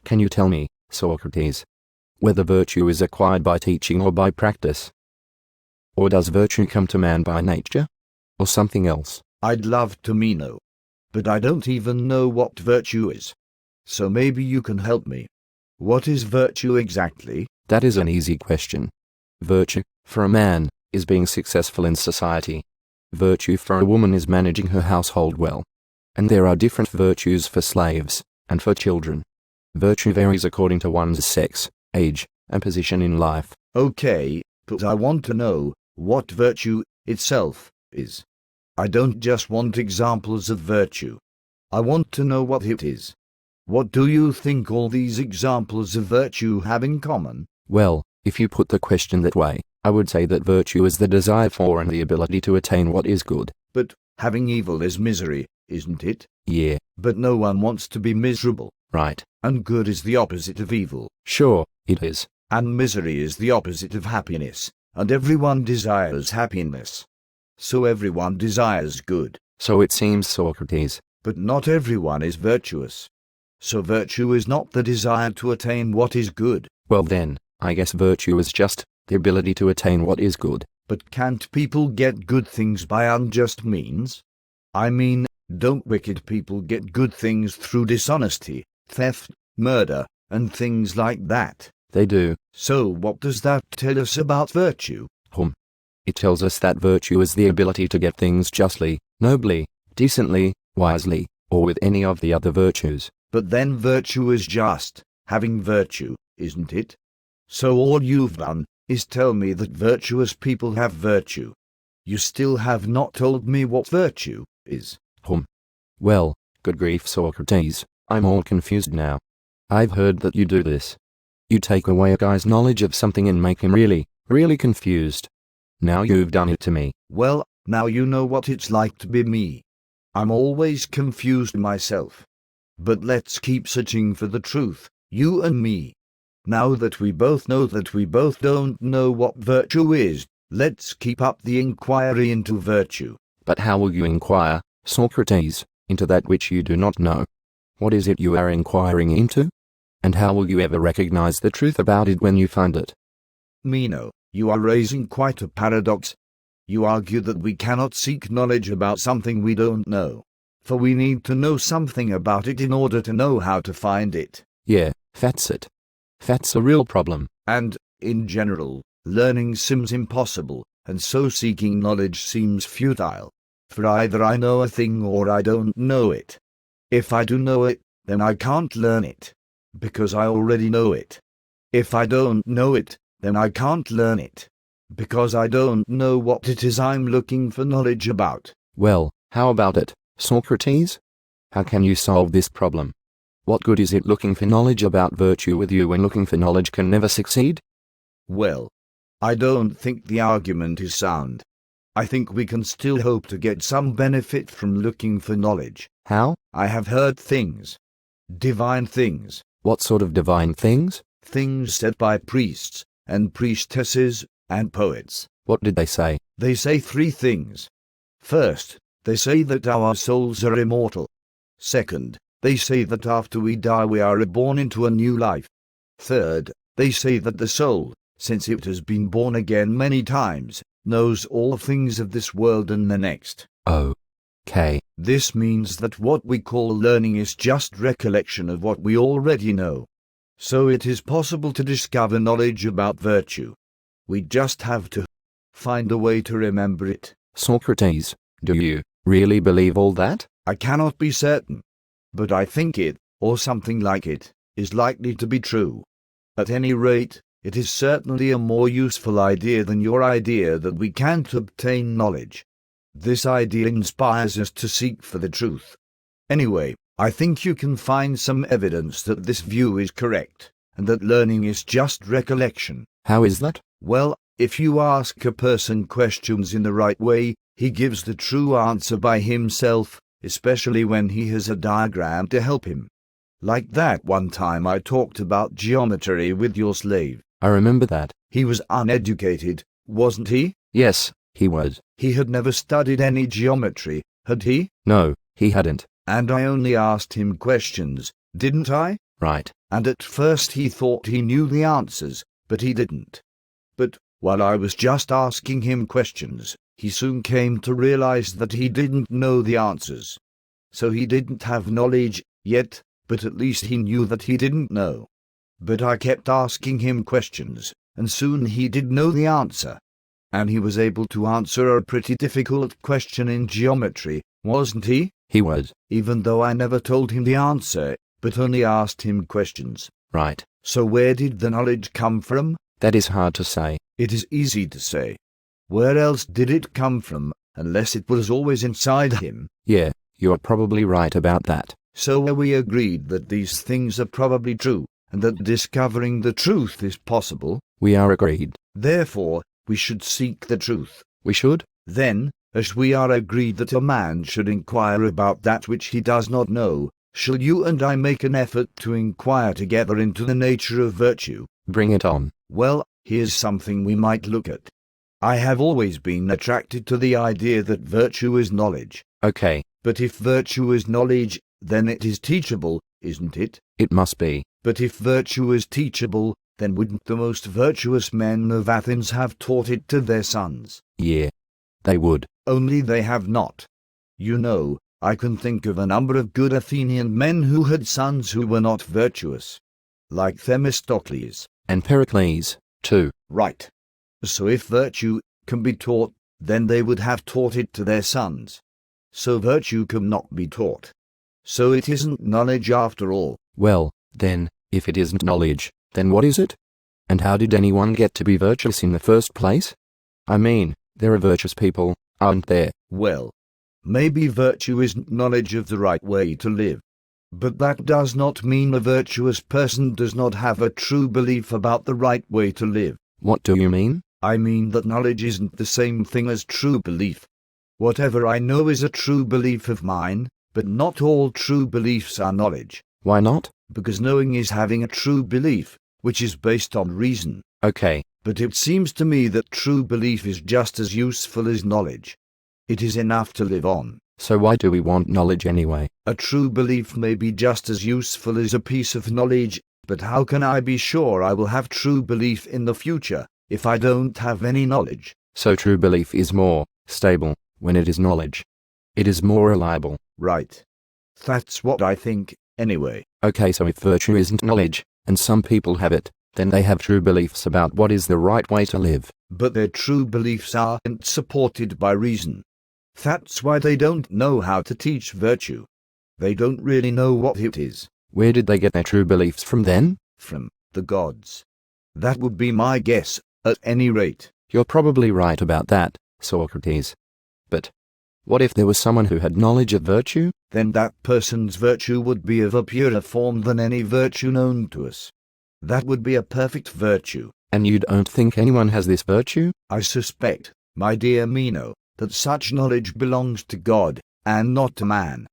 Can you tell me, Socrates, whether virtue is acquired by teaching or by practice? Or does virtue come to man by nature? Or something else? I'd love to, Meno. But I don't even know what virtue is. So maybe you can help me. What is virtue exactly? That is an easy question. Virtue, for a man, is being successful in society. Virtue for a woman is managing her household well. And there are different virtues for slaves, and for children. Virtue varies according to one's sex, age, and position in life. Okay, but I want to know what virtue itself is. I don't just want examples of virtue. I want to know what it is. What do you think all these examples of virtue have in common? Well, if you put the question that way, I would say that virtue is the desire for and the ability to attain what is good. But having evil is misery, isn't it? Yeah. But no one wants to be miserable. Right. And good is the opposite of evil. Sure, it is. And misery is the opposite of happiness. And everyone desires happiness. So everyone desires good. So it seems, Socrates. But not everyone is virtuous. So virtue is not the desire to attain what is good. Well then, I guess virtue is just the ability to attain what is good. But can't people get good things by unjust means? I mean, don't wicked people get good things through dishonesty, theft, murder, and things like that? They do. So what does that tell us about virtue? It tells us that virtue is the ability to get things justly, nobly, decently, wisely, or with any of the other virtues. But then virtue is just having virtue, isn't it? So all you've done is tell me that virtuous people have virtue. You still have not told me what virtue is. Well, good grief, Socrates, I'm all confused now. I've heard that you do this. You take away a guy's knowledge of something and make him really, really confused. Now you've done it to me. Well, now you know what it's like to be me. I'm always confused myself. But let's keep searching for the truth, you and me. Now that we both know that we both don't know what virtue is, let's keep up the inquiry into virtue. But how will you inquire, Socrates, into that which you do not know? What is it you are inquiring into? And how will you ever recognize the truth about it when you find it? Meno, you are raising quite a paradox. You argue that we cannot seek knowledge about something we don't know, for we need to know something about it in order to know how to find it. Yeah, that's it. That's a real problem. And, in general, learning seems impossible, and so seeking knowledge seems futile. For either I know a thing or I don't know it. If I do know it, then I can't learn it, because I already know it. If I don't know it, then I can't learn it, because I don't know what it is I'm looking for knowledge about. Well, how about it, Socrates? How can you solve this problem? What good is it looking for knowledge about virtue with you when looking for knowledge can never succeed? Well, I don't think the argument is sound. I think we can still hope to get some benefit from looking for knowledge. How? I have heard things. Divine things. What sort of divine things? Things said by priests, and priestesses, and poets. What did they say? They say 3 things. First, they say that our souls are immortal. Second, they say that after we die we are reborn into a new life. Third, they say that the soul, since it has been born again many times, knows all things of this world and the next. Okay. This means that what we call learning is just recollection of what we already know. So it is possible to discover knowledge about virtue. We just have to find a way to remember it. Socrates, do you really believe all that? I cannot be certain, but I think it, or something like it, is likely to be true. At any rate, it is certainly a more useful idea than your idea that we can't obtain knowledge. This idea inspires us to seek for the truth. Anyway, I think you can find some evidence that this view is correct, and that learning is just recollection. How is that? Well, if you ask a person questions in the right way, he gives the true answer by himself, especially when he has a diagram to help him. Like that one time I talked about geometry with your slave. I remember that. He was uneducated, wasn't he? Yes, he was. He had never studied any geometry, had he? No, he hadn't. And I only asked him questions, didn't I? Right. and at first he thought he knew the answers, but he didn't. But, while I was just asking him questions, he soon came to realize that he didn't know the answers. So he didn't have knowledge yet, but at least he knew that he didn't know. But I kept asking him questions, and soon he did know the answer. And he was able to answer a pretty difficult question in geometry, wasn't he? He was. Even though I never told him the answer, but only asked him questions. Right. So where did the knowledge come from? That is hard to say. It is easy to say. Where else did it come from, unless it was always inside him? Yeah, you are probably right about that. So we agreed that these things are probably true, and that discovering the truth is possible. We are agreed. Therefore, we should seek the truth. We should? Then, as we are agreed that a man should inquire about that which he does not know, shall you and I make an effort to inquire together into the nature of virtue? Bring it on. Well, here's something we might look at. I have always been attracted to the idea that virtue is knowledge. Okay. But if virtue is knowledge, then it is teachable, isn't it? It must be. But if virtue is teachable, then wouldn't the most virtuous men of Athens have taught it to their sons? Yeah. They would. Only they have not. You know, I can think of a number of good Athenian men who had sons who were not virtuous. Like Themistocles. And Pericles, too. Right. So if virtue can be taught, then they would have taught it to their sons. So virtue cannot be taught. So it isn't knowledge after all. Well, then, if it isn't knowledge, then what is it? And how did anyone get to be virtuous in the first place? I mean, there are virtuous people, aren't there? Well, maybe virtue isn't knowledge of the right way to live. But that does not mean a virtuous person does not have a true belief about the right way to live. What do you mean? I mean that knowledge isn't the same thing as true belief. Whatever I know is a true belief of mine, but not all true beliefs are knowledge. Why not? Because knowing is having a true belief, which is based on reason. Okay. But it seems to me that true belief is just as useful as knowledge. It is enough to live on. So why do we want knowledge anyway? A true belief may be just as useful as a piece of knowledge, but how can I be sure I will have true belief in the future if I don't have any knowledge? So true belief is more stable when it is knowledge. It is more reliable. Right. That's what I think, anyway. Okay, so if virtue isn't knowledge, and some people have it, then they have true beliefs about what is the right way to live. But their true beliefs aren't supported by reason. That's why they don't know how to teach virtue. They don't really know what it is. Where did they get their true beliefs from then? From the gods. That would be my guess, at any rate. You're probably right about that, Socrates. But what if there was someone who had knowledge of virtue? Then that person's virtue would be of a purer form than any virtue known to us. That would be a perfect virtue. And you don't think anyone has this virtue? I suspect, my dear Meno, that such knowledge belongs to God, and not to man.